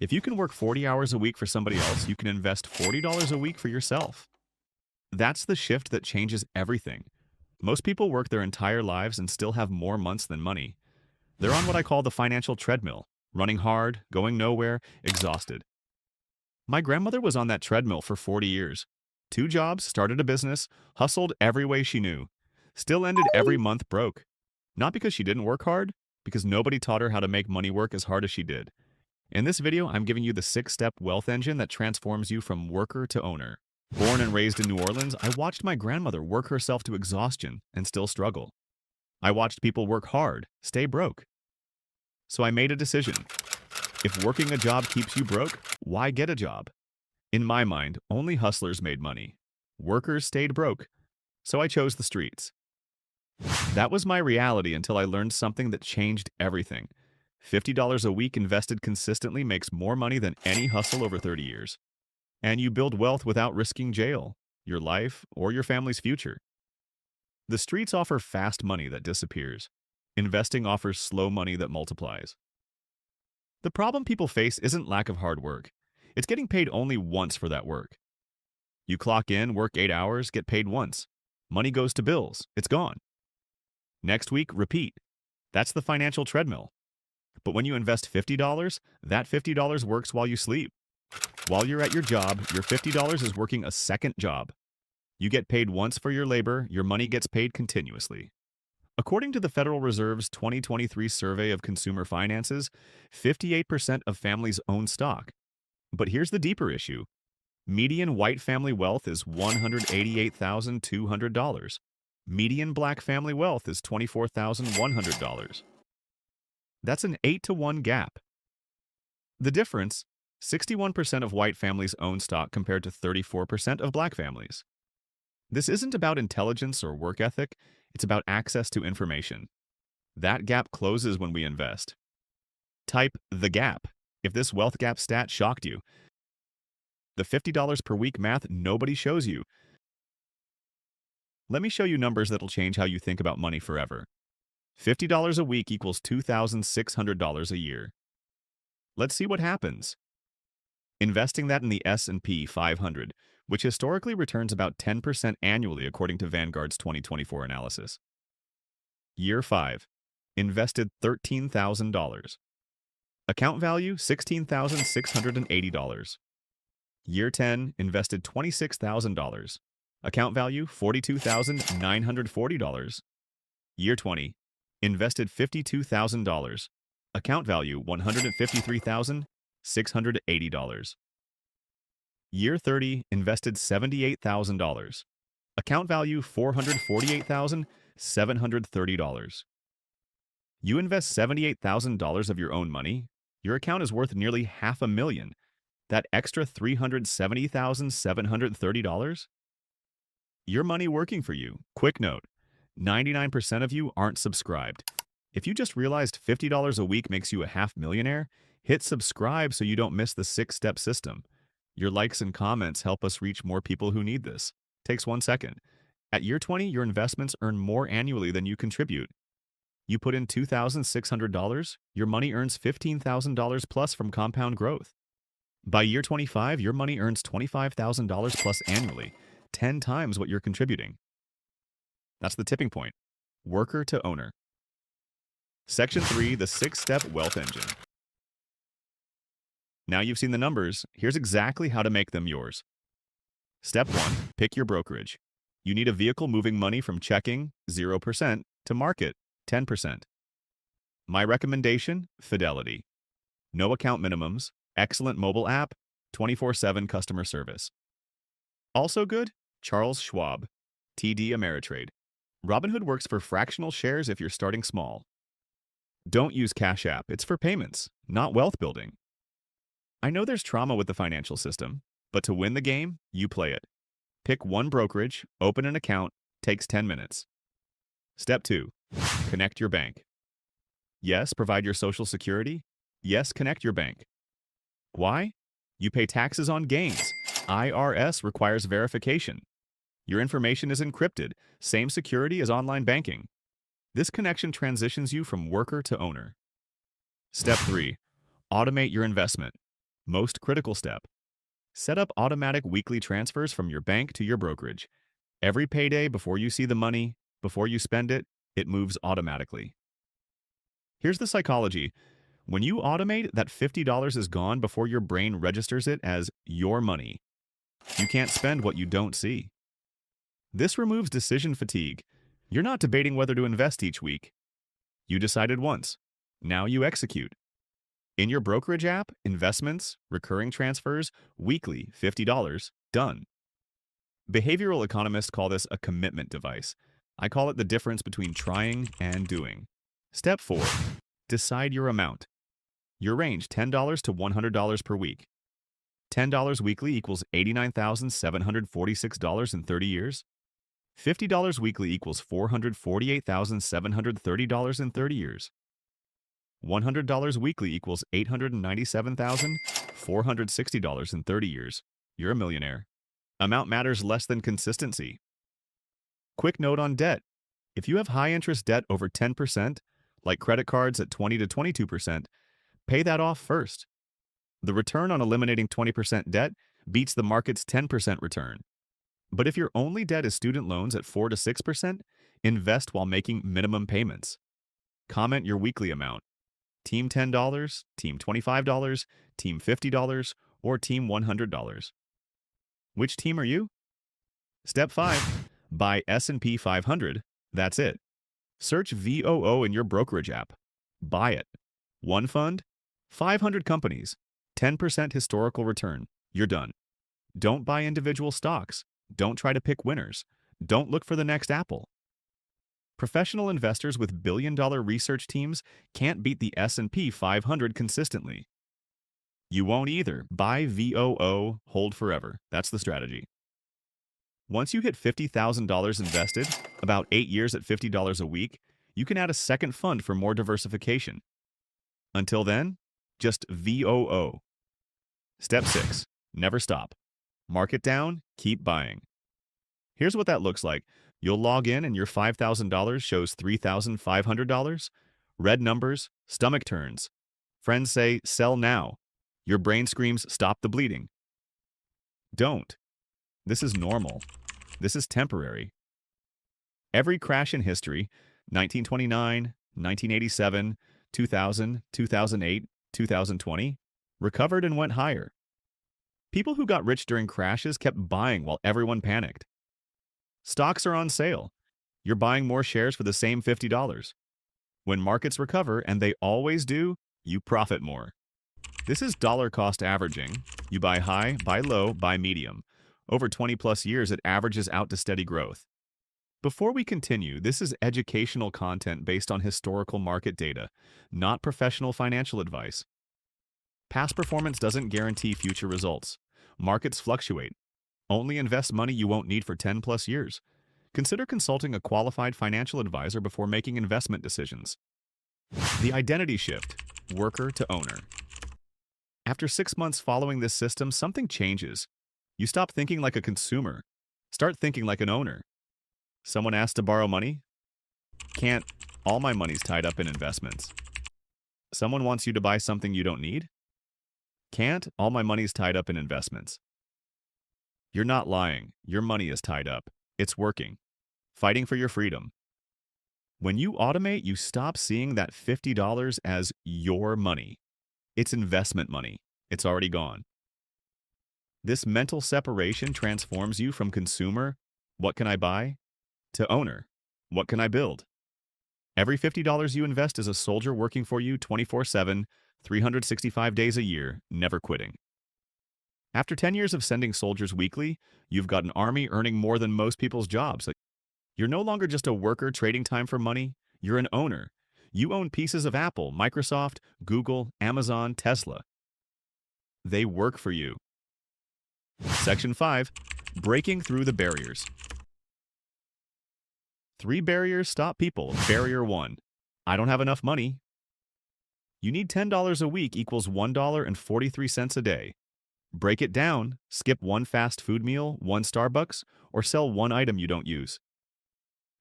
If you can work 40 hours a week for somebody else, you can invest $40 a week for yourself. That's the shift that changes everything. Most people work their entire lives and still have more months than money. They're on what I call the financial treadmill, running hard, going nowhere, exhausted. My grandmother was on that treadmill for 40 years. 2 jobs, started a business, hustled every way she knew. Still ended every month broke. Not because she didn't work hard, because nobody taught her how to make money work as hard as she did. In this video, I'm giving you the 6-step wealth engine that transforms you from worker to owner. Born and raised in New Orleans, I watched my grandmother work herself to exhaustion and still struggle. I watched people work hard, stay broke. So I made a decision. If working a job keeps you broke, why get a job? In my mind, only hustlers made money. Workers stayed broke. So I chose the streets. That was my reality until I learned something that changed everything. $50 a week invested consistently makes more money than any hustle over 30 years. And you build wealth without risking jail, your life, or your family's future. The streets offer fast money that disappears. Investing offers slow money that multiplies. The problem people face isn't lack of hard work. It's getting paid only once for that work. You clock in, work 8 hours, get paid once. Money goes to bills. It's gone. Next week, repeat. That's the financial treadmill. But when you invest $50, that $50 works while you sleep. While you're at your job, your $50 is working a second job. You get paid once for your labor, your money gets paid continuously. According to the Federal Reserve's 2023 survey of consumer finances, 58% of families own stock. But here's the deeper issue. Median white family wealth is $188,200. Median black family wealth is $24,100. That's an 8-to-1 gap. The difference, 61% of white families own stock compared to 34% of black families. This isn't about intelligence or work ethic, it's about access to information. That gap closes when we invest. Type the gap if this wealth gap stat shocked you. The $50 per week math nobody shows you. Let me show you numbers that'll change how you think about money forever. $50 a week equals $2,600 a year. Let's see what happens. Investing that in the S&P 500, which historically returns about 10% annually according to Vanguard's 2024 analysis. Year 5. Invested $13,000. Account value $16,680. Year 10. Invested $26,000. Account value $42,940. Year 20. Invested $52,000. Account value $153,680. Year 30, invested $78,000. Account value $448,730. You invest $78,000 of your own money, your account is worth nearly $500,000. That extra $370,730? Your money working for you. Quick note, 99% of you aren't subscribed. If you just realized $50 a week makes you a $500,000, hit subscribe so you don't miss the 6-step system. Your likes and comments help us reach more people who need this. Takes 1 second. At year 20, your investments earn more annually than you contribute. You put in $2,600, your money earns $15,000 plus from compound growth. By year 25, your money earns $25,000 plus annually, 10 times what you're contributing. That's the tipping point. Worker to owner. Section 3, the 6-step wealth engine. Now you've seen the numbers, here's exactly how to make them yours. Step 1, pick your brokerage. You need a vehicle moving money from checking, 0%, to market, 10%. My recommendation, Fidelity. No account minimums, excellent mobile app, 24/7 customer service. Also good, Charles Schwab, TD Ameritrade. Robinhood works for fractional shares if you're starting small. Don't use Cash App, it's for payments, not wealth building. I know there's trauma with the financial system, but to win the game, you play it. Pick one brokerage, open an account, takes 10 minutes. Step 2, connect your bank. Yes, provide your social security. Yes, connect your bank. Why? You pay taxes on gains. IRS requires verification. Your information is encrypted, same security as online banking. This connection transitions you from worker to owner. Step 3, automate your investment. Most critical step. Set up automatic weekly transfers from your bank to your brokerage. Every payday before you see the money, before you spend it, it moves automatically. Here's the psychology. When you automate, that $50 is gone before your brain registers it as your money. You can't spend what you don't see. This removes decision fatigue. You're not debating whether to invest each week. You decided once. Now you execute. In your brokerage app, investments, recurring transfers, weekly, $50, done. Behavioral economists call this a commitment device. I call it the difference between trying and doing. Step 4. Decide your amount. Your range, $10 to $100 per week. $10 weekly equals $89,746 in 30 years. $50 weekly equals $448,730 in 30 years. $100 weekly equals $897,460 in 30 years. You're a millionaire. Amount matters less than consistency. Quick note on debt. If you have high-interest debt over 10%, like credit cards at 20 to 22%, pay that off first. The return on eliminating 20% debt beats the market's 10% return. But if your only debt is student loans at 4 to 6%, invest while making minimum payments. Comment your weekly amount. Team $10, Team $25, Team $50, or Team $100. Which team are you? Step 5. Buy S&P 500. That's it. Search VOO in your brokerage app. Buy it. One fund, 500 companies, 10% historical return. You're done. Don't buy individual stocks. Don't try to pick winners. Don't look for the next Apple. Professional investors with billion-dollar research teams can't beat the S&P 500 consistently. You won't either. Buy VOO, hold forever. That's the strategy. Once you hit $50,000 invested, about 8 years at $50 a week, you can add a second fund for more diversification. Until then, just VOO. Step 6. Never stop. Market down, keep buying. Here's what that looks like. You'll log in and your $5,000 shows $3,500. Red numbers, stomach turns. Friends say, sell now. Your brain screams, stop the bleeding. Don't. This is normal. This is temporary. Every crash in history, 1929, 1987, 2000, 2008, 2020, recovered and went higher. People who got rich during crashes kept buying while everyone panicked. Stocks are on sale. You're buying more shares for the same $50. When markets recover, and they always do, you profit more. This is dollar cost averaging. You buy high, buy low, buy medium. Over 20 plus years, it averages out to steady growth. Before we continue, this is educational content based on historical market data, not professional financial advice. Past performance doesn't guarantee future results. Markets fluctuate. Only invest money you won't need for 10 plus years. Consider consulting a qualified financial advisor before making investment decisions. The identity shift, worker to owner. After 6 months following this system, something changes. You stop thinking like a consumer. Start thinking like an owner. Someone asked to borrow money? Can't. All my money's tied up in investments. Someone wants you to buy something you don't need? Can't. All my money's tied up in investments. You're not lying. Your money is tied up. It's working. Fighting for your freedom. When you automate, you stop seeing that $50 as your money. It's investment money. It's already gone. This mental separation transforms you from consumer, what can I buy, to owner, what can I build? Every $50 you invest is a soldier working for you 24/7, 365 days a year, never quitting. After 10 years of sending soldiers weekly, you've got an army earning more than most people's jobs. You're no longer just a worker trading time for money. You're an owner. You own pieces of Apple, Microsoft, Google, Amazon, Tesla. They work for you. Section 5. Breaking through the barriers. 3 barriers stop people. Barrier 1. I don't have enough money. You need $10 a week equals $1.43 a day. Break it down. Skip one fast food meal, one Starbucks, or sell one item you don't use.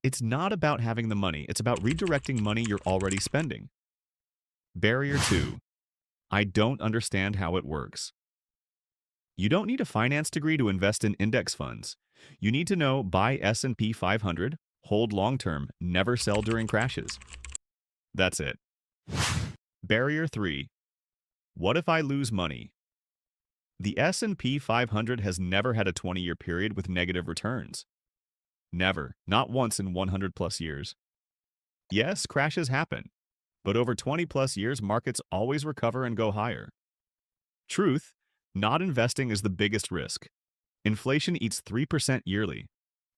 It's not about having the money. It's about redirecting money you're already spending. Barrier 2. I don't understand how it works. You don't need a finance degree to invest in index funds. You need to know buy S&P 500, hold long-term, never sell during crashes. That's it. Barrier 3. What if I lose money? The S&P 500 has never had a 20-year period with negative returns. Never. Not once in 100 plus years. Yes, crashes happen, but over 20 plus years, markets always recover and go higher. Truth, not investing is the biggest risk. Inflation eats 3% yearly.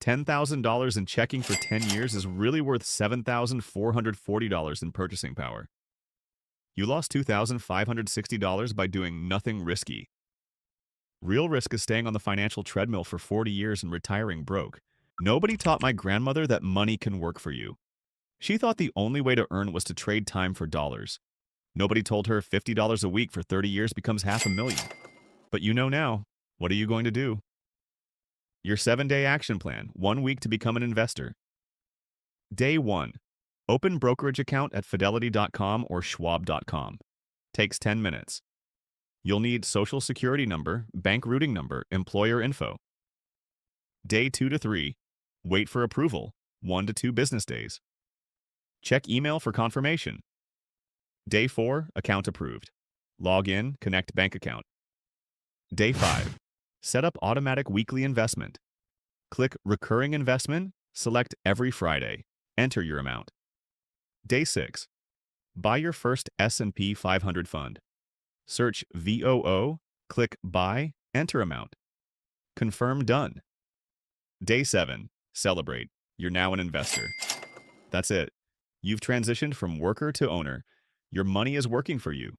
$10,000 in checking for 10 years is really worth $7,440 in purchasing power. You lost $2,560 by doing nothing risky. Real risk is staying on the financial treadmill for 40 years and retiring broke. Nobody taught my grandmother that money can work for you. She thought the only way to earn was to trade time for dollars. Nobody told her $50 a week for 30 years becomes $500,000. But you know now. What are you going to do? Your 7-day action plan, 1 week to become an investor. Day 1. Open brokerage account at fidelity.com or schwab.com. Takes 10 minutes. You'll need social security number, bank routing number, employer info. Day 2 to 3. Wait for approval, 1 to 2 business days. Check email for confirmation. Day 4, account approved. Log in, connect bank account. Day 5, set up automatic weekly investment. Click recurring investment, select every Friday. Enter your amount. Day 6, buy your first S&P 500 fund. Search VOO, click buy, enter amount. Confirm done. Day 7, celebrate. You're now an investor. That's it. You've transitioned from worker to owner. Your money is working for you.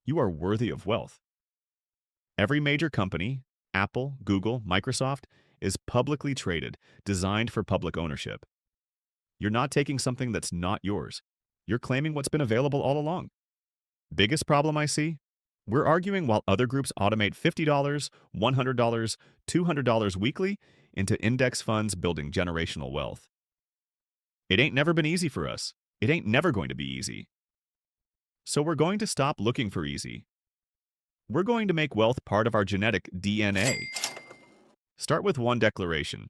You are worthy of wealth. Every major company, Apple, Google, Microsoft, is publicly traded, designed for public ownership. You're not taking something that's not yours. You're claiming what's been available all along. Biggest problem I see? We're arguing while other groups automate $50, $100, $200 weekly into index funds building generational wealth. It ain't never been easy for us. It ain't never going to be easy. So we're going to stop looking for easy. We're going to make wealth part of our genetic DNA. Start with one declaration.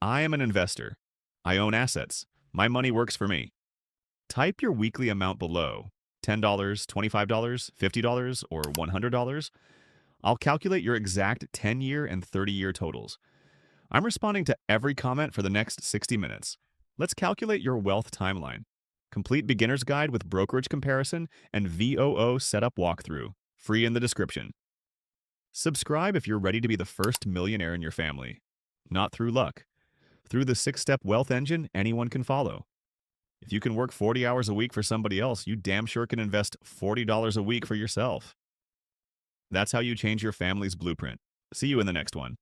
I am an investor. I own assets. My money works for me. Type your weekly amount below. $10, $25, $50, or $100. I'll calculate your exact 10-year and 30-year totals. I'm responding to every comment for the next 60 minutes. Let's calculate your wealth timeline. Complete beginner's guide with brokerage comparison and VOO setup walkthrough. Free in the description. Subscribe if you're ready to be the first millionaire in your family. Not through luck. Through the 6-step wealth engine anyone can follow. If you can work 40 hours a week for somebody else, you damn sure can invest $40 a week for yourself. That's how you change your family's blueprint. See you in the next one.